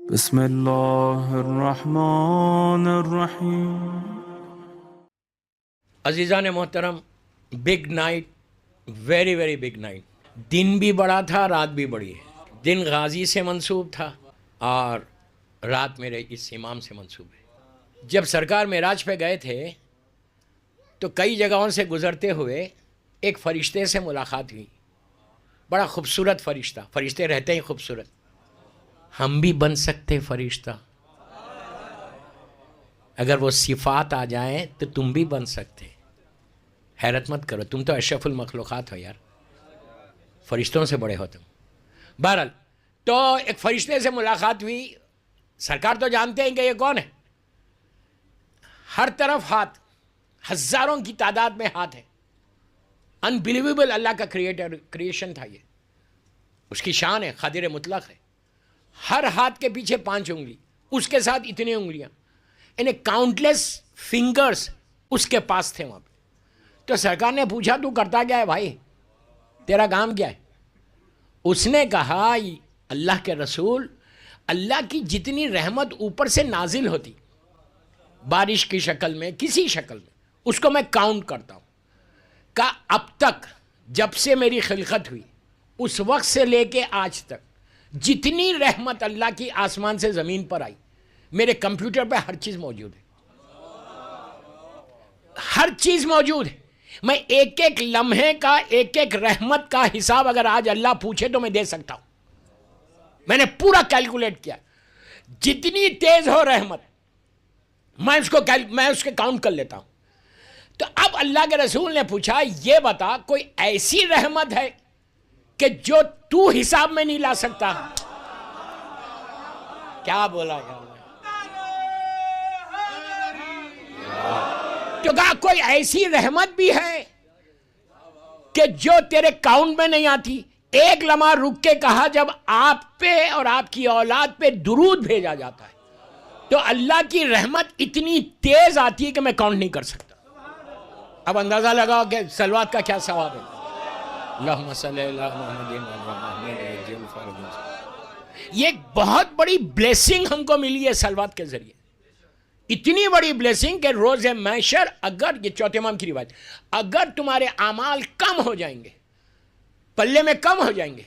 بسم اللہ الرحمن الرحیم۔ عزیزان محترم، big night, very very big night. دن بھی بڑا تھا، رات بھی بڑی ہے۔ دن غازی سے منسوب تھا اور رات میرے اس امام سے منسوب ہے۔ جب سرکار معراج پہ گئے تھے تو کئی جگہوں سے گزرتے ہوئے ایک فرشتے سے ملاقات ہوئی۔ بڑا خوبصورت فرشتہ، فرشتے رہتے ہی خوبصورت۔ ہم بھی بن سکتے فرشتہ، اگر وہ صفات آ جائیں تو تم بھی بن سکتے۔ حیرت مت کرو، تم تو اشرف المخلوقات ہو یار، فرشتوں سے بڑے ہو تم۔ بہرحال تو ایک فرشتے سے ملاقات ہوئی۔ سرکار تو جانتے ہیں کہ یہ کون ہے، ہر طرف ہاتھ، ہزاروں کی تعداد میں ہاتھ ہے، انبلیویبل، اللہ کا کریشن تھا یہ، اس کی شان ہے، قادر مطلق ہے۔ ہر ہاتھ کے پیچھے 5 انگلی، اس کے ساتھ اتنی انگلیاں، یعنی کاؤنٹلیس فنگرز اس کے پاس تھے وہاں پہ۔ تو سرکار نے پوچھا تو کرتا کیا ہے بھائی، تیرا کام کیا ہے؟ اس نے کہا اللہ کے رسول، اللہ کی جتنی رحمت اوپر سے نازل ہوتی بارش کی شکل میں، کسی شکل میں، اس کو میں کاؤنٹ کرتا ہوں کہ اب تک جب سے میری خلقت ہوئی اس وقت سے لے کے آج تک جتنی رحمت اللہ کی آسمان سے زمین پر آئی، میرے کمپیوٹر پہ ہر چیز موجود ہے، ہر چیز موجود ہے۔ میں ایک ایک لمحے کا، ایک ایک رحمت کا حساب اگر آج اللہ پوچھے تو میں دے سکتا ہوں۔ میں نے پورا کیلکولیٹ کیا، جتنی تیز ہو رحمت میں اس کے کاؤنٹ کر لیتا ہوں۔ تو اب اللہ کے رسول نے پوچھا یہ بتا کوئی ایسی رحمت ہے کہ جو تو حساب میں نہیں لا سکتا؟ کیا بولا یا اللہ؟ تو کہا کوئی ایسی رحمت بھی ہے کہ جو تیرے کاؤنٹ میں نہیں آتی؟ ایک لمحہ رک کے کہا جب آپ پہ اور آپ کی اولاد پہ درود بھیجا جاتا ہے تو اللہ کی رحمت اتنی تیز آتی ہے کہ میں کاؤنٹ نہیں کر سکتا۔ اب اندازہ لگاؤ کہ صلوات کا کیا ثواب ہے۔ اللہم صلی اللہ محمد۔ یہ ایک بہت بڑی بلیسنگ ہم کو ملی ہے صلوات کے ذریعے، اتنی بڑی بلیسنگ کہ روز محشر، اگر یہ چوتھے امام کی روایت، اگر تمہارے اعمال کم ہو جائیں گے، پلے میں کم ہو جائیں گے،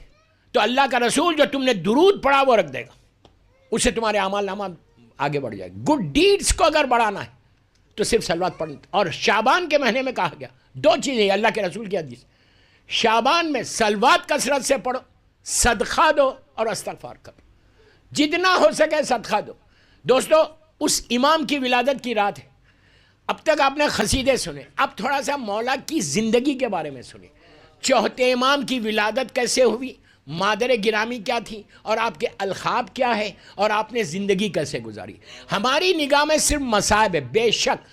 تو اللہ کا رسول جو تم نے درود پڑھا وہ رکھ دے گا، اس سے تمہارے اعمال نامہ آگے بڑھ جائے گا۔ گڈ ڈیڈز کو اگر بڑھانا ہے تو صرف صلوات پڑھنا۔ اور شعبان کے مہینے میں کہا گیا 2 چیزیں، اللہ کے رسول کی حدیث، شعبان میں صلوات کثرت سے پڑھو، صدقہ دو اور استغفار کرو، جتنا ہو سکے صدقہ دو۔ دوستو اس امام کی ولادت کی رات ہے۔ اب تک آپ نے قصیدے سنے، اب تھوڑا سا مولا کی زندگی کے بارے میں سنے۔ چوتھے امام کی ولادت کیسے ہوئی، مادر گرامی کیا تھی، اور آپ کے الخاب کیا ہے، اور آپ نے زندگی کیسے گزاری۔ ہماری نگاہ میں صرف مصائب ہے، بے شک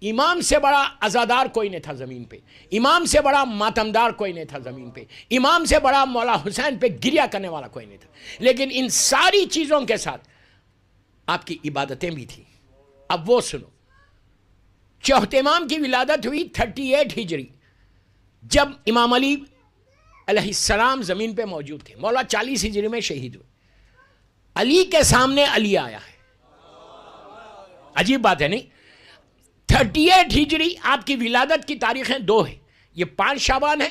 امام سے بڑا عزادار کوئی نہیں تھا زمین پہ، امام سے بڑا ماتمدار کوئی نہیں تھا زمین پہ، امام سے بڑا مولا حسین پہ گریہ کرنے والا کوئی نہیں تھا، لیکن ان ساری چیزوں کے ساتھ آپ کی عبادتیں بھی تھیں۔ اب وہ سنو، چوتھے امام کی ولادت ہوئی 38 ہجری، جب امام علی علیہ السلام زمین پہ موجود تھے۔ مولا 40 ہجری میں شہید ہوئے۔ علی کے سامنے علی آیا ہے، عجیب بات ہے نہیں؟ 38 ہجری آپ کی ولادت کی تاریخیں 2 ہیں، یہ 5 شعبان ہے،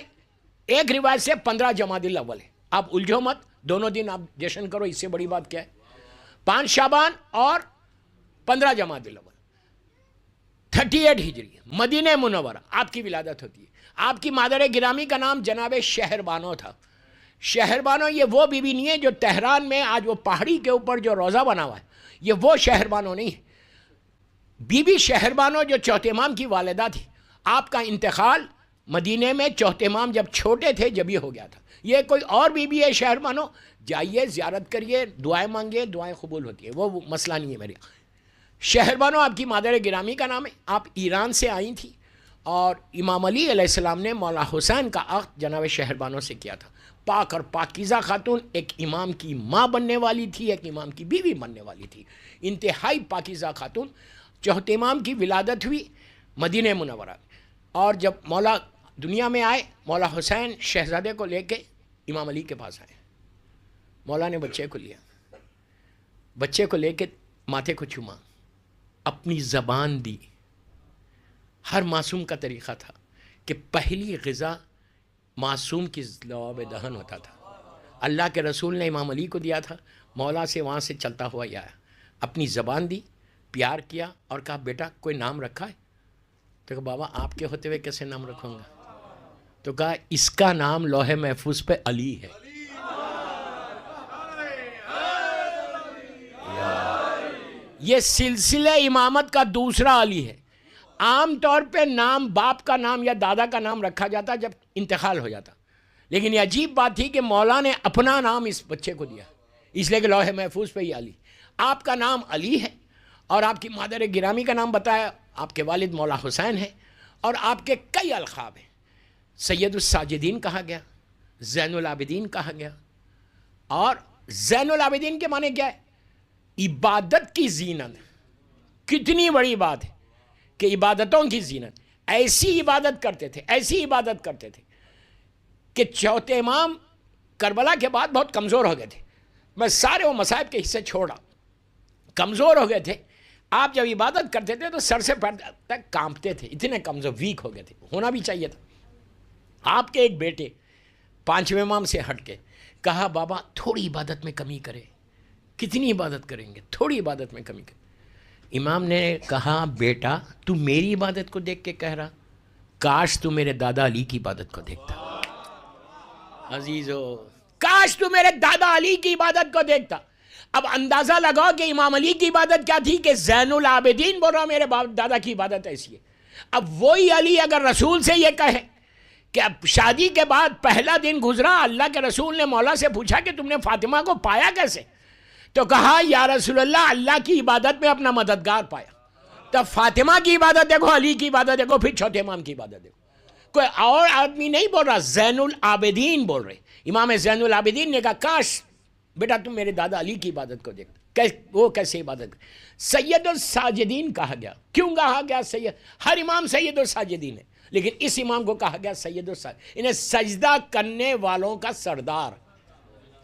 ایک روایت سے 15 جمادی الاول ہے۔ آپ الجھو مت، دونوں دن آپ جشن کرو، اس سے بڑی بات کیا ہے؟ 5 شعبان اور 15 جمادی الاول، 38 ہجری، مدینہ منورہ آپ کی ولادت ہوتی ہے۔ آپ کی مادر گرامی کا نام جناب شہر بانو تھا۔ شہر بانو یہ وہ بی بی نہیں ہے جو تہران میں آج وہ پہاڑی کے اوپر جو روضہ بنا ہوا ہے، یہ وہ شہر بانو نہیں ہے۔ بی بی شہر بانو جو چوتھے امام کی والدہ تھی، آپ کا انتقال مدینہ میں چوتھے امام جب چھوٹے تھے جب یہ ہو گیا تھا۔ یہ کوئی اور بی بی ہے شہر بانو، جائیے زیارت کریے، دعائیں مانگیے، دعائیں قبول ہوتی ہیں، وہ مسئلہ نہیں ہے میرے۔ شہر بانو آپ کی مادر گرامی کا نام ہے، آپ ایران سے آئی تھی، اور امام علی علیہ السلام نے مولا حسین کا عقد جناب شہر بانو سے کیا تھا۔ پاک اور پاکیزہ خاتون، ایک امام کی ماں بننے والی تھی، ایک امام کی بیوی بننے والی تھی، انتہائی پاکیزہ خاتون۔ چوتھے امام کی ولادت ہوئی مدینہ منورہ، اور جب مولا دنیا میں آئے، مولا حسین شہزادے کو لے کے امام علی کے پاس آئے، مولا نے بچے کو لیا۔ بچے کو لے کے ماتھے کو چوما، اپنی زبان دی. ہر معصوم کا طریقہ تھا کہ پہلی غذا معصوم کی لعاب دہن ہوتا تھا. اللہ کے رسول نے امام علی کو دیا تھا، مولا سے وہاں سے چلتا ہوا یہ آیا. اپنی زبان دی، پیار کیا اور کہا بیٹا کوئی نام رکھا ہے؟ تو کہا بابا آپ کے ہوتے ہوئے کیسے نام رکھوں گا؟ تو کہا اس کا نام لوح محفوظ پہ علی ہے. یہ سلسلہ امامت کا دوسرا علی ہے. عام طور پہ نام باپ کا نام یا دادا کا نام رکھا جاتا جب انتقال ہو جاتا، لیکن یہ عجیب بات تھی کہ مولا نے اپنا نام اس بچے کو دیا، اس لیے کہ لوح محفوظ پہ یہ علی. آپ کا نام علی ہے اور آپ کی مادر گرامی کا نام بتایا، آپ کے والد مولا حسین ہیں، اور آپ کے کئی القاب ہیں. سید الساجدین کہا گیا، زین العابدین کہا گیا. اور زین العابدین کے معنی کیا ہے؟ عبادت کی زینت. کتنی بڑی بات ہے کہ عبادتوں کی زینت. ایسی عبادت کرتے تھے، ایسی عبادت کرتے تھے کہ چوتھے امام کربلا کے بعد بہت کمزور ہو گئے تھے. میں سارے وہ مصائب کے حصے چھوڑا، کمزور ہو گئے تھے. آپ جب عبادت کرتے تھے تو سر سے پیر تک کانپتے تھے، اتنے کمزور ویک ہو گئے تھے. ہونا بھی چاہیے تھا. آپ کے ایک بیٹے پانچویں امام سے ہٹ کے کہا بابا تھوڑی عبادت میں کمی کرے. کتنی عبادت کریں گے؟ تھوڑی عبادت میں کمی کرے. امام نے کہا بیٹا تو میری عبادت کو دیکھ کے کہہ رہا، کاش تو میرے دادا علی کی عبادت کو دیکھتا. عزیزو کاش تو میرے دادا علی کی عبادت کو دیکھتا. اب اندازہ لگاؤ کہ امام علی کی عبادت کیا تھی کہ زین العابدین بول رہا میرے دادا کی عبادت ایسی ہے. اب وہی علی اگر رسول سے یہ کہے کہ اب شادی کے بعد پہلا دن گزرا، اللہ کے رسول نے مولا سے پوچھا کہ تم نے فاطمہ کو پایا کیسے؟ تو کہا یا رسول اللہ کی عبادت میں اپنا مددگار پایا. تب فاطمہ کی عبادت دیکھو، علی کی عبادت دیکھو، پھر چوتھے امام کی عبادت دیکھو. کوئی اور آدمی نہیں بول رہا، زین العابدین بول رہے. امام زین العابدین نے کہا کاش بیٹا تم میرے دادا علی کی عبادت کو دیکھتا. وہ کیسے عبادت؟ سید الساجدین کہا گیا. کیوں کہا گیا سید؟ ہر امام سید الساجدین ہے، لیکن اس امام کو کہا گیا سید الساجدین، انہیں سجدہ کرنے والوں کا سردار،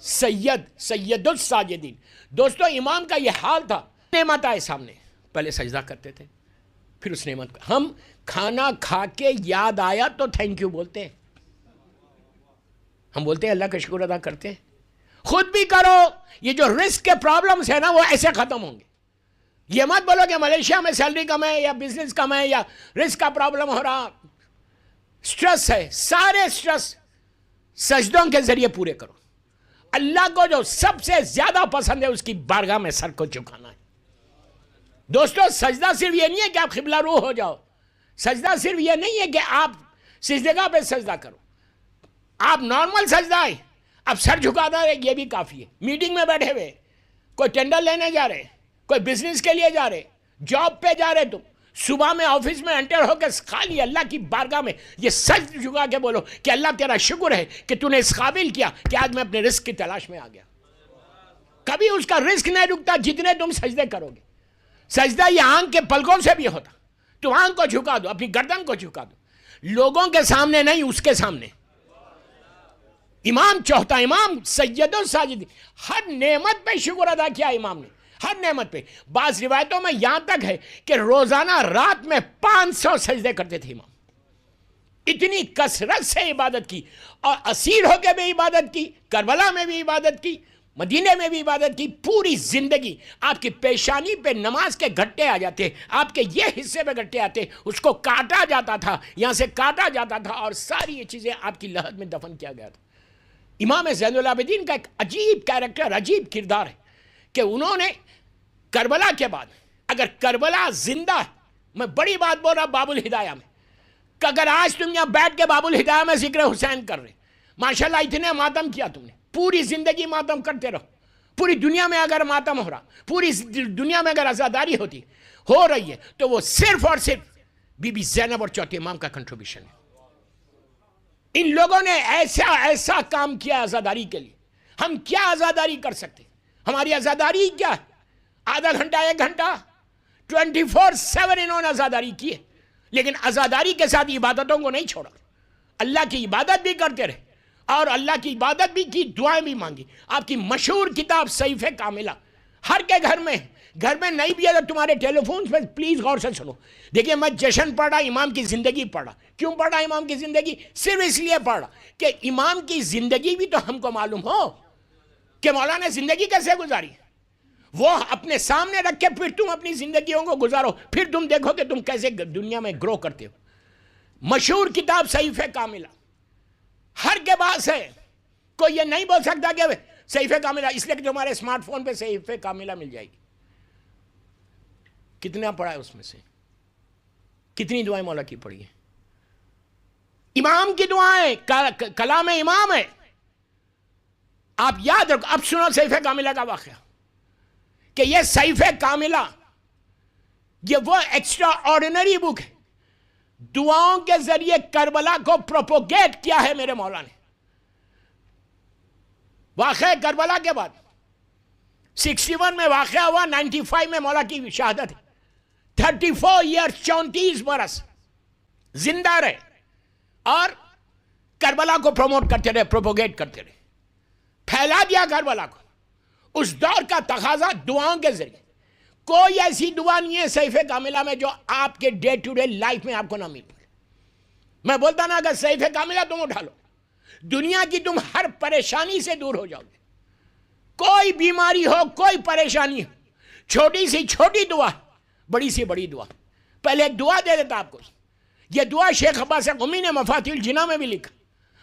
سید الساجدین. دوستو امام کا یہ حال تھا. نعمت آئے سامنے، پہلے سجدہ کرتے تھے، پھر اس نعمت کو ہم کھانا کھا کے یاد آیا تو تھینک یو بولتے ہیں. ہم بولتے ہیں اللہ کا شکر ادا کرتے ہیں. خود بھی کرو. یہ جو رسک کے پرابلمز ہیں نا وہ ایسے ختم ہوں گے. یہ مت بولو کہ ملیشیا میں سیلری کم ہے یا بزنس کم ہے یا رسک کا پرابلم ہو رہا، سٹریس ہے. سارے سٹریس سجدوں کے ذریعے پورے کرو. اللہ کو جو سب سے زیادہ پسند ہے اس کی بارگاہ میں سر کو جھکانا ہے. دوستو سجدہ صرف یہ نہیں ہے کہ آپ قبلہ رو ہو جاؤ. سجدہ صرف یہ نہیں ہے کہ آپ سجدگاہ پہ سجدہ کرو. آپ نارمل سجدہ ہے، اب سر جھکانا ہے، یہ بھی کافی ہے. میٹنگ میں بیٹھے ہوئے، کوئی ٹینڈر لینے جا رہے، کوئی بزنس کے لیے جا رہے، جاب پہ جا رہے، تم صبح میں آفس میں انٹر ہو کے خالی اللہ کی بارگاہ میں یہ سج جھکا کے بولو کہ اللہ تیرا شکر ہے کہ تو نے اس قابل کیا کہ آج میں اپنے رزق کی تلاش میں آ گیا. کبھی اس کا رزق نہیں رکتا جتنے تم سجدے کرو گے. سجدہ یہ آنکھ کے پلکوں سے بھی ہوتا. تم آنکھ کو جھکا دو، اپنی گردن کو جھکا دو، لوگوں کے سامنے نہیں، اس کے سامنے. امام چوتھا امام سید الساجدین، ہر نعمت پہ شکر ادا کیا امام نے، ہر نعمت پہ. بعض روایتوں میں یہاں تک ہے کہ روزانہ رات میں 500 سجدے کرتے تھے امام. اتنی کثرت سے عبادت کی، اور اسیر ہو کے بھی عبادت کی، کربلا میں بھی عبادت کی، مدینے میں بھی عبادت کی. پوری زندگی آپ کی پیشانی پہ نماز کے گھٹے آ جاتے، آپ کے یہ حصے پہ گھٹے آتے، اس کو کاٹا جاتا تھا، یہاں سے کاٹا جاتا تھا، اور ساری یہ چیزیں آپ کی لحد میں دفن کیا گیا تھا. امام زین العابدین کا ایک عجیب کیریکٹر، عجیب کردار ہے کہ انہوں نے کربلا کے بعد، اگر کربلا زندہ ہے، میں بڑی بات بول رہا باب الہدایہ میں، کہ اگر آج تم یہاں بیٹھ کے باب الہدایہ میں ذکر حسین کر رہے، ماشاءاللہ اتنے ماتم کیا تم نے، پوری زندگی ماتم کرتے رہو. پوری دنیا میں اگر ماتم ہو رہا، پوری دنیا میں اگر عزاداری ہو رہی ہے، تو وہ صرف اور صرف بی بی زینب اور چوتھے امام کا کنٹریبیوشن ہے. ان لوگوں نے ایسا کام کیا عزاداری کے لیے. ہم کیا عزاداری کر سکتے؟ ہماری عزاداری کیا ہے؟ آدھا گھنٹہ، 1 گھنٹہ، 24/7 انہوں نے عزاداری کی ہے. لیکن عزاداری کے ساتھ عبادتوں کو نہیں چھوڑا. اللہ کی عبادت بھی کرتے رہے، اور اللہ کی عبادت بھی کی، دعائیں بھی مانگی. آپ کی مشہور کتاب صحیفہ کاملہ، ہر کے گھر میں نہیں بھی ہے تو تمہارے ٹیلی فون پہ پلیز غور سے سنو. دیکھیے میں جشن پڑھ رہا امام کی زندگی پڑھ رہا. کیوں پڑھ رہا امام کی زندگی؟ صرف اس لیے پڑھ رہا کہ امام کی زندگی بھی تو ہم کو معلوم ہو کہ مولانا نے زندگی کیسے گزاری. وہ اپنے سامنے رکھ کے پھر تم اپنی زندگیوں کو گزارو, پھر تم دیکھو کہ تم کیسے دنیا میں گرو کرتے ہو. مشہور کتاب صحیفہ کاملہ ہر کے پاس ہے. کوئی یہ نہیں بول سکتا کہ صحیفہ کاملہ, اس لیے کہ تمہارے اسمارٹ فون پہ صحیفہ کاملہ مل جائے گی. کتنا پڑھا ہے اس میں سے؟ کتنی دعائیں مولا کی پڑھی ہیں؟ امام کی دعائیں, کلام امام ہے. آپ یاد رکھو. اب سنو صحیفہ کاملہ کا واقعہ کہ یہ صحیفہ کاملہ یہ وہ ایکسٹرا آرڈینری بک ہے. دعاؤں کے ذریعے کربلا کو پروپوگیٹ کیا ہے میرے مولا نے. واقعہ کربلا کے بعد 61 میں واقعہ ہوا, 95 میں مولا کی شہادت ہے. 34 ایئر 34 برس زندہ رہے اور کربلا کو پروموٹ کرتے رہے, پروپوگیٹ کرتے رہے, پھیلا دیا کربلا کو. اس دور کا تقاضا دعاؤں کے ذریعے. کوئی ایسی دعا نہیں ہے صحیفہ کاملہ میں جو آپ کے ڈے ٹو ڈے لائف میں آپ کو نہ مل پائے. میں بولتا نا اگر صحیفہ کاملہ تم اٹھا لو, دنیا کی تم ہر پریشانی سے دور ہو جاؤ گے. کوئی بیماری ہو, کوئی پریشانی ہو, چھوٹی سی چھوٹی دعا, بڑی سی بڑی دعا. پہلے ایک دعا دے دیتا آپ کو. یہ دعا شیخ عباس قمی نے مفاتیح الجناں میں بھی لکھا.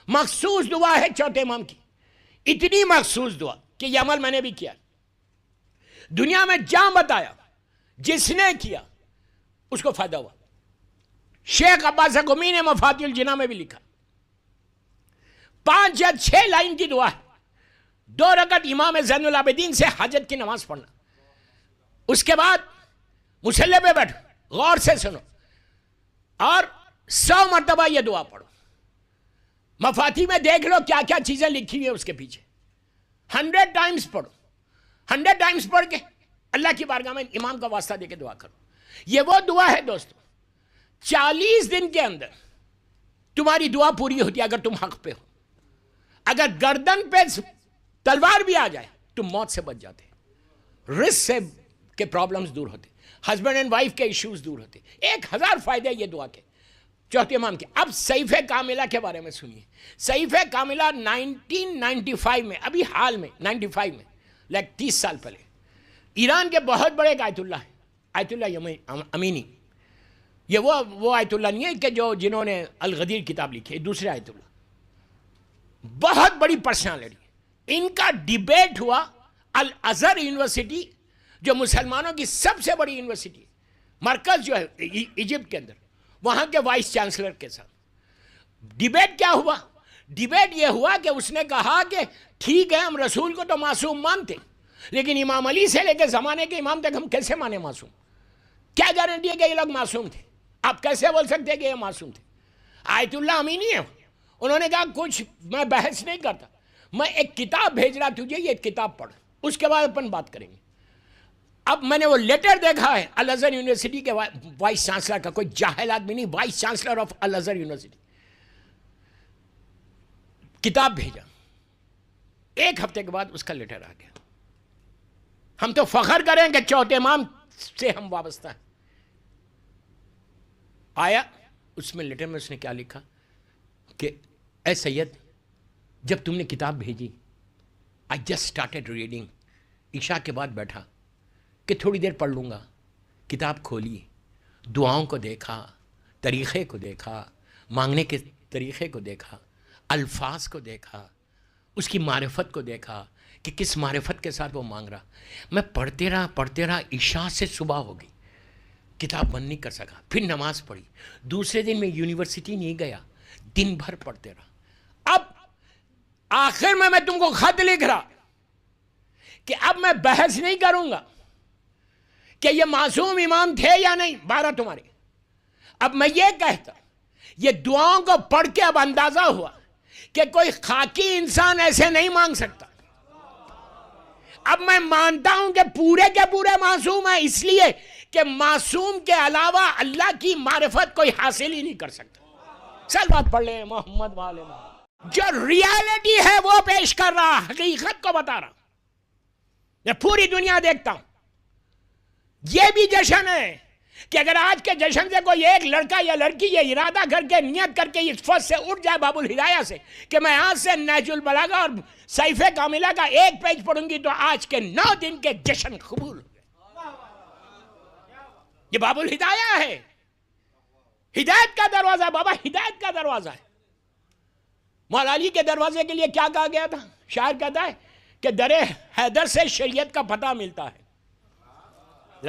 مخصوص دعا ہے چوتھے امام کی. اتنی مخصوص دعا کہ یہ عمل میں نے بھی کیا. دنیا میں جہاں بتایا, جس نے کیا اس کو فائدہ ہوا. شیخ عباس قمی نے مفاتیح الجناں میں بھی لکھا. 5 یا 6 لائن کی دعا ہے. 2 رکعت امام زین العابدین سے حاجت کی نماز پڑھنا. اس کے بعد مصلی پہ بیٹھو, غور سے سنو اور 100 مرتبہ یہ دعا پڑھو. مفاتیح میں دیکھ لو کیا کیا چیزیں لکھی ہوئی ہیں اس کے پیچھے. 100 ٹائمز پڑھو. 100 ٹائمز پڑھ کے اللہ کی بارگاہ میں امام کا واسطہ دے کے دعا کرو. یہ وہ دعا ہے دوستو, 40 دن کے اندر تمہاری دعا پوری ہوتی ہے اگر تم حق پہ ہو. اگر گردن پہ تلوار بھی آ جائے تم موت سے بچ جاتے. رزق سے کے پرابلمز دور ہوتے, ہسبینڈ اینڈ وائف کے ایشوز دور ہوتے. 1000 فائدے یہ دعا کے چوتھے امام کے. اب صحیفہ کاملہ کے بارے میں سنیے. صحیفہ کاملہ 1995 میں, ابھی حال میں 95 میں, 30 سال پہلے, ایران کے بہت بڑے ایک آیت اللہ ہے, آیت اللہ امینی. یہ وہ آیت اللہ نہیں ہے کہ جنہوں نے الغدیر کتاب لکھی ہے, دوسرے آیت اللہ. بہت بڑی پرسنالٹی. ان کا ڈیبیٹ ہوا الازہر یونیورسٹی, جو مسلمانوں کی سب سے بڑی یونیورسٹی, مرکز جو ہے ایجپٹ کے اندر, وہاں کے وائس چانسلر کے ساتھ. ڈیبیٹ کیا ہوا؟ ڈیبیٹ یہ ہوا کہ اس نے کہا کہ ٹھیک ہے ہم رسول کو تو معصوم مانتے, لیکن امام علی سے لے کے زمانے کے امام تک ہم کیسے مانے معصوم؟ کیا گارنٹی ہے کہ یہ لوگ معصوم تھے؟ آپ کیسے بول سکتے ہیں کہ یہ معصوم تھے؟ آیت اللہ امینی ہے. انہوں نے کہا کچھ میں بحث نہیں کرتا, میں ایک کتاب بھیج رہا تجھے, یہ کتاب پڑھ, اس کے بعد اپن بات کریں گے. اب میں نے وہ لیٹر دیکھا ہے الازہر یونیورسٹی کے وائس چانسلر کا, کوئی جاہل آدمی نہیں, وائس چانسلر آف الازہر یونیورسٹی. کتاب بھیجا, 1 ہفتے کے بعد اس کا لیٹر آ گیا. ہم تو فخر کریں کہ چوتھے امام سے ہم وابستہ ہیں. آیا, اس میں لیٹر میں اس نے کیا لکھا کہ اے سید, جب تم نے کتاب بھیجی, I just started reading, عشاء کے بعد بیٹھا کہ تھوڑی دیر پڑھ لوں گا. کتاب کھولی, دعاؤں کو دیکھا, طریقے کو دیکھا, مانگنے کے طریقے کو دیکھا, الفاظ کو دیکھا, اس کی معرفت کو دیکھا کہ کس معرفت کے ساتھ وہ مانگ رہا. میں پڑھتے رہا, عشاء سے صبح ہو گئی, کتاب بند نہیں کر سکا. پھر نماز پڑھی. دوسرے دن میں یونیورسٹی نہیں گیا, دن بھر پڑھتے رہا. اب آخر میں تم کو خط لکھ رہا کہ اب میں بحث نہیں کروں گا کہ یہ معصوم امام تھے یا نہیں, 12 تمہارے. اب میں یہ کہتا, یہ دعاؤں کو پڑھ کے اب اندازہ ہوا کہ کوئی خاکی انسان ایسے نہیں مانگ سکتا. اب میں مانتا ہوں کہ پورے کے پورے معصوم ہیں, اس لیے کہ معصوم کے علاوہ اللہ کی معرفت کوئی حاصل ہی نہیں کر سکتا. چل بات پڑھ لیں محمد والے جو ریالٹی ہے وہ پیش کر رہا, حقیقت کو بتا رہا. میں پوری دنیا دیکھتا ہوں. یہ بھی جشن ہے کہ اگر آج کے جشن سے کوئی ایک لڑکا یا لڑکی یہ ارادہ کر کے نیت کر کے اس فرض سے اٹھ جائے باب الہدایہ سے کہ میں آج سے نہج البلاغہ اور صحیفہ کاملہ کا ایک پیج پڑھوں گی تو آج کے 9 دن کے جشن قبول ہو گئے. یہ باب الہدایہ ہے. ہدایت کا دروازہ بابا، ہدایت کا دروازہ ہے. مولا علی کے دروازے کے لیے کیا کہا گیا تھا؟ شاعر کہتا ہے کہ در حیدر سے شریعت کا پتہ ملتا ہے.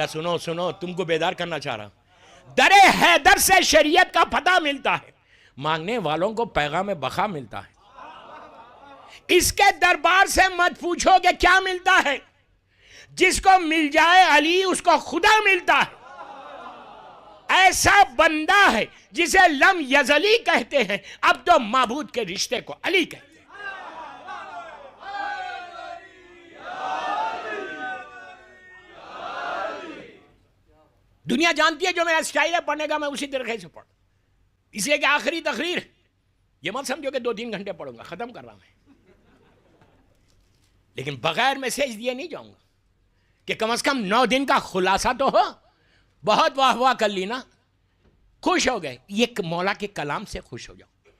سنو سنو، تم کو بیدار کرنا چاہ رہا ہوں. در حیدر سے شریعت کا پتہ ملتا ہے، مانگنے والوں کو پیغام بقا ملتا ہے. اس کے دربار سے مت پوچھو کہ کیا ملتا ہے، جس کو مل جائے علی اس کو خدا ملتا ہے. ایسا بندہ ہے جسے لم یزلی کہتے ہیں، اب تو معبود کے رشتے کو علی کہتے ہیں. دنیا جانتی ہے جو میرا اسٹائل ہے پڑھنے کا، میں اسی طریقے سے پڑھ، اس لیے کہ آخری تقریر یہ مت سمجھو کہ 2-3 گھنٹے پڑھوں گا، ختم کر رہا ہوں میں. لیکن بغیر میسیج دیے نہیں جاؤں گا کہ کم از کم 9 دن کا خلاصہ تو ہو. بہت واہ واہ کر لی نا، خوش ہو گئے. یہ مولا کے کلام سے خوش ہو جاؤ،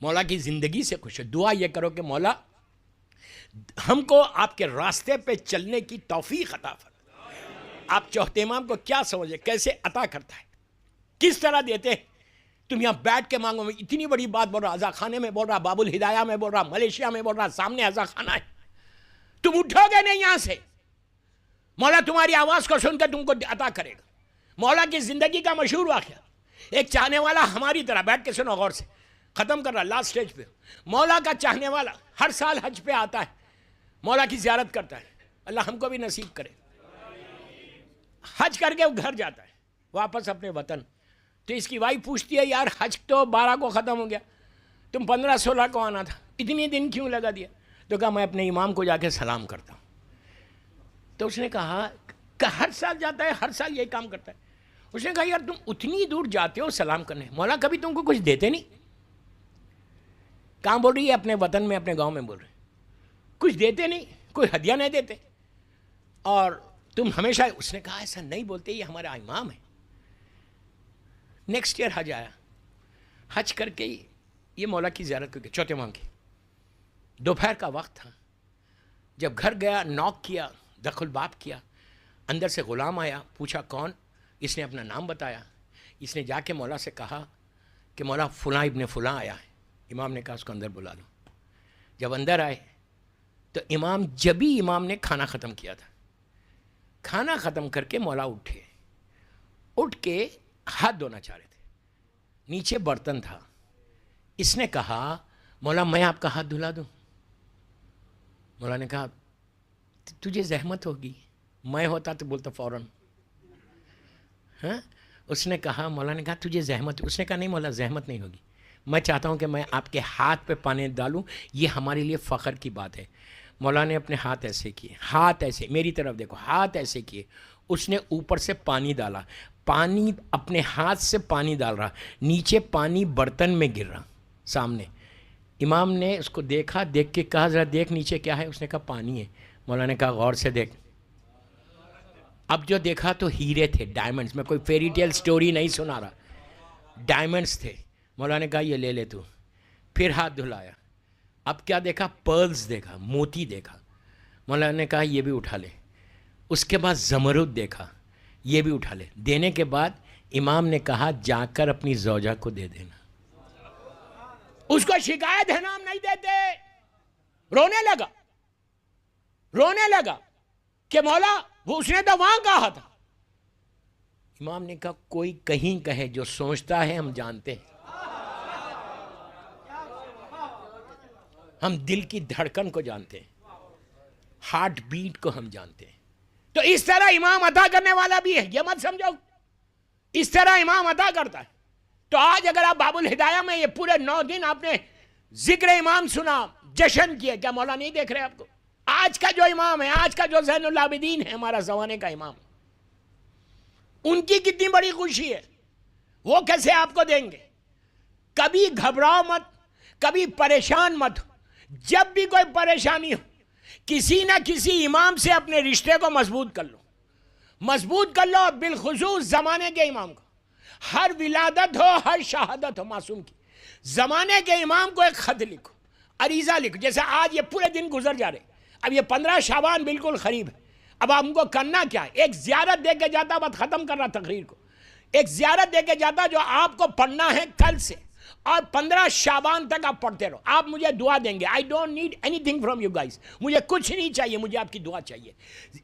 مولا کی زندگی سے خوش ہو. دعا یہ کرو کہ مولا ہم کو آپ کے راستے پہ چلنے کی توفیق عطا فرما. آپ چوتھے امام کو کیا سمجھے، کیسے عطا کرتا ہے، کس طرح دیتے ہیں. تم یہاں بیٹھ کے مانگو. میں اتنی بڑی بات بول رہا، عزا خانے میں بول رہا، باب الہدایہ میں بول رہا، ملیشیا میں بول رہا، سامنے عزا خانہ ہے. تم اٹھو گے نہیں یہاں سے، مولا تمہاری آواز کو سن کے تم کو عطا کرے گا. مولا کی زندگی کا مشہور واقعہ، ایک چاہنے والا ہماری طرح، بیٹھ کے سنو غور سے، ختم کر رہا لاسٹ سٹیج پہ. مولا کا چاہنے والا ہر سال حج پہ آتا ہے، مولا کی زیارت کرتا ہے. اللہ ہم کو بھی نصیب کرے. حج کر کے وہ گھر جاتا ہے واپس اپنے وطن. تو اس کی وائف پوچھتی ہے یار حج تو 12 کو ختم ہو گیا، تم 15-16 کو آنا تھا، اتنی دن کیوں لگا دیا؟ تو کہا میں اپنے امام کو جا کے سلام کرتا ہوں. تو اس نے کہا کہ ہر سال جاتا ہے، ہر سال یہی کام کرتا ہے. اس نے کہا یار تم اتنی دور جاتے ہو سلام کرنے، مولا کبھی تم کو کچھ دیتے نہیں؟ کہاں بول رہی ہے؟ اپنے وطن میں، اپنے گاؤں میں بول رہے. کچھ دیتے نہیں، کوئی ہدیہ نہیں دیتے، اور تم ہمیشہ. اس نے کہا ایسا نہیں بولتے، یہ ہمارا امام ہے. نیکسٹ ایئر حج آیا، حج کر کے یہ مولا کی زیارت کر کے چوتھے امام کی. دوپہر کا وقت تھا، جب گھر گیا نوک کیا، دخل الباب کیا، اندر سے غلام آیا، پوچھا کون؟ اس نے اپنا نام بتایا. اس نے جا کے مولا سے کہا کہ مولا فلاں ابن فلاں آیا ہے. امام نے کہا اس کو اندر بلا لو. جب اندر آئے تو امام نے کھانا ختم کیا تھا. کھانا ختم کر کے مولا اٹھے، اٹھ کے ہاتھ دھونا چاہ رہے تھے، نیچے برتن تھا. اس نے کہا مولا میں آپ کا ہاتھ دھلا دوں؟ مولا نے کہا تجھے زحمت ہوگی، میں ہوتا تو بولتا فوراً. ہاں اس نے کہا، مولا نے کہا تجھے زحمت. اس نے کہا نہیں مولا زحمت نہیں ہوگی، میں چاہتا ہوں کہ میں آپ کے ہاتھ پہ پانی ڈالوں، یہ ہمارے لیے فخر کی بات ہے. مولا نے اپنے ہاتھ ایسے کیے، ہاتھ ایسے، میری طرف دیکھو، ہاتھ ایسے کیے. اس نے اوپر سے پانی ڈالا، پانی اپنے ہاتھ سے پانی ڈال رہا، نیچے پانی برتن میں گر رہا سامنے. امام نے اس کو دیکھا، دیکھ کے کہا ذرا دیکھ نیچے کیا ہے؟ اس نے کہا پانی ہے. مولا نے کہا غور سے دیکھ. اب جو دیکھا تو ہیرے تھے، ڈائمنڈز. میں کوئی فیری ٹیل سٹوری نہیں سنا رہا، ڈائمنڈز تھے. مولا نے کہا یہ لے لے تو. پھر ہاتھ دھلایا، اب کیا دیکھا؟ پرلز دیکھا، موتی دیکھا. مولا نے کہا یہ بھی اٹھا لے. اس کے بعد زمرد دیکھا، یہ بھی اٹھا لے. دینے کے بعد امام نے کہا جا کر اپنی زوجہ کو دے دینا. اس کو شکایت ہے نا ہم نہیں دیتے. رونے لگا کہ مولا وہ اس نے تو وہاں کہا تھا. امام نے کہا کوئی کہیں کہے، جو سوچتا ہے ہم جانتے ہیں، ہم دل کی دھڑکن کو جانتے ہیں، ہارٹ بیٹ کو ہم جانتے ہیں. تو اس طرح امام عطا کرنے والا بھی ہے، یہ مت سمجھو، اس طرح امام عطا کرتا ہے. تو آج اگر آپ باب الہدایہ میں یہ پورے 9 دن آپ نے ذکر امام سنا، جشن کیے، کیا مولا نہیں دیکھ رہے آپ کو؟ آج کا جو امام ہے، آج کا جو زین العابدین ہے، ہمارا زمانے کا امام، ان کی کتنی بڑی خوشی ہے، وہ کیسے آپ کو دیں گے؟ کبھی گھبراؤ مت، کبھی پریشان مت. جب بھی کوئی پریشانی ہو کسی نہ کسی امام سے اپنے رشتے کو مضبوط کر لو، مضبوط کر لو، بالخصوص زمانے کے امام کو. ہر ولادت ہو، ہر شہادت ہو معصوم کی، زمانے کے امام کو ایک خط لکھو، عریضہ لکھو. جیسے آج یہ پورے دن گزر جا رہے، اب یہ 15 شعبان بالکل قریب ہے. اب ہم کو کرنا کیا ہے؟ ایک زیارت دے کے جاتا، بات ختم کر رہا تقریر کو، ایک زیارت دے کے جاتا جو آپ کو پڑھنا ہے کل سے، اور 15 شعبان تک آپ پڑھتے رہو. آپ مجھے دعا دیں گے. I don't need any thing from you guys. مجھے کچھ نہیں چاہیے، مجھے آپ کی دعا چاہیے.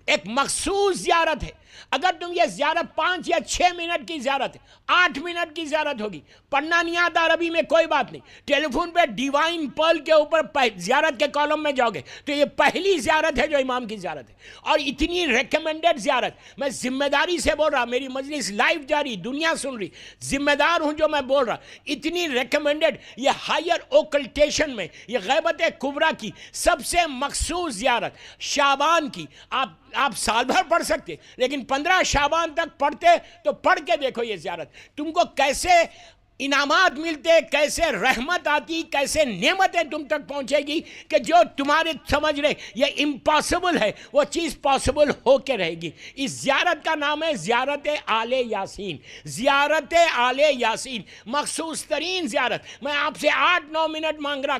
ایک مخصوص زیارت ہے. اگر تم یہ زیارت 5 یا 6 منٹ کی زیارت ہے، 8 منٹ کی زیارت ہوگی، پڑھنا نہیں آتا عربی میں کوئی بات نہیں، ٹیلی فون پہ ڈیوائن پرل کے اوپر زیارت کے کالم میں جاؤ گے تو یہ پہلی زیارت ہے جو امام کی زیارت ہے. اور اتنی ریکمینڈڈ زیارت، میں ذمہ داری سے بول رہا، میری مجلس لائیو جاری، دنیا سن رہی، ذمہ دار ہوں جو میں بول رہا. اتنی ریکمینڈڈ، یہ ہائر اوکلٹیشن میں، یہ غیبت کبریٰ کی سب سے مخصوص زیارت شعبان کی. آپ سال بھر پڑھ سکتے، لیکن 15 شعبان تک پڑھتے تو پڑھ کے دیکھو یہ زیارت تم کو کیسے انعامات ملتے، کیسے رحمت آتی، کیسے نعمتیں تم تک پہنچے گی کہ جو تمہارے سمجھ رہے یہ امپاسبل ہے وہ چیز پاسبل ہو کے رہے گی. اس زیارت کا نام ہے زیارت آل یاسین. زیارت آل یاسین مخصوص ترین زیارت. میں آپ سے 8-9 منٹ مانگ رہا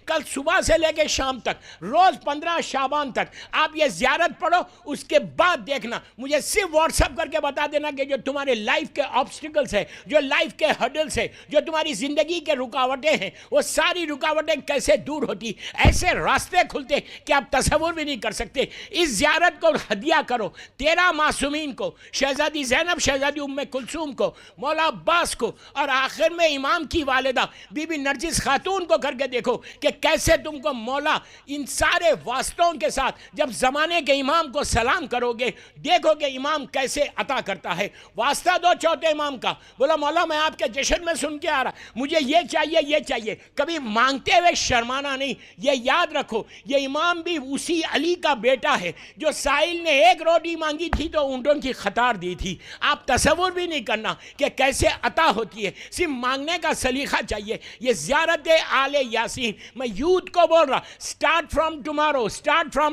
کل صبح سے لے کے شام تک، روز 15 شعبان تک آپ یہ زیارت پڑھو. اس کے بعد دیکھنا، مجھے صرف واٹس ایپ کر کے بتا دینا کہ جو تمہارے لائف کے آبسٹیکلس ہیں، جو لائف کے ہڈل سے، جو تمہاری زندگی کے رکاوٹیں ہیں، وہ ساری رکاوٹیں کیسے دور ہوتی، ایسے راستے کھلتے کہ آپ تصور بھی نہیں کر سکتے. اس زیارت کو ہدیہ کرو 13 معصومین کو، شہزادی زینب، شہزادی ام کلثوم کو، مولا عباس کو، اور آخر میں امام کی والدہ بی بی نرجس خاتون کو کر کے دیکھو کہ کیسے تم کو مولا ان سارے واسطوں کے ساتھ جب زمانے کے امام کو سلام کرو گے، دیکھو کہ امام کیسے عطا کرتا ہے. واسطہ دو چوتھے امام کا، بولا مولا میں آپ کے جشن میں سن کے آ رہا، مجھے یہ چاہیے یہ چاہیے. کبھی مانگتے ہوئے شرمانا نہیں. یہ یاد رکھو یہ امام بھی اسی علی کا بیٹا ہے جو سائل نے 1 روٹی مانگی تھی تو اونٹوں کی قطار دی تھی. آپ تصور بھی نہیں کرنا کہ کیسے عطا ہوتی ہے. صرف مانگنے کا سلیقہ چاہیے. یہ زیارت آل یاسین میں یوتھ کو بول رہا، start from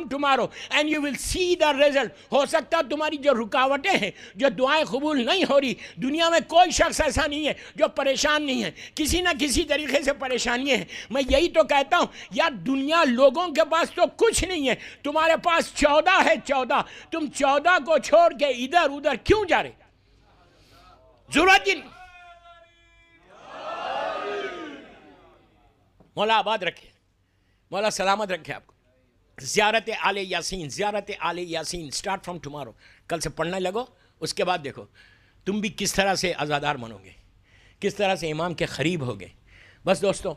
tomorrow and you will see the result. ہو سکتا تمہاری جو رکاوٹیں ہیں، جو دعائیں قبول نہیں ہو رہی، دنیا میں کوئی شخص ایسا نہیں ہے جو پریشان نہیں ہے، کسی نہ کسی طریقے سے پریشانیاں ہیں. میں یہی تو کہتا ہوں یار، دنیا لوگوں کے پاس تو کچھ نہیں ہے، تمہارے پاس 14 ہے. 14 تم 14 کو چھوڑ کے ادھر ادھر کیوں جا رہے؟ ضرورت ہی نہیں. مولا آباد رکھے، مولا سلامت رکھے آپ کو. زیارت آل یاسین، زیارت آل یاسین اسٹارٹ فرام ٹمارو. کل سے پڑھنے لگو. اس کے بعد دیکھو تم بھی کس طرح سے عزادار بنو گے، کس طرح سے امام کے قریب ہوگے. بس دوستو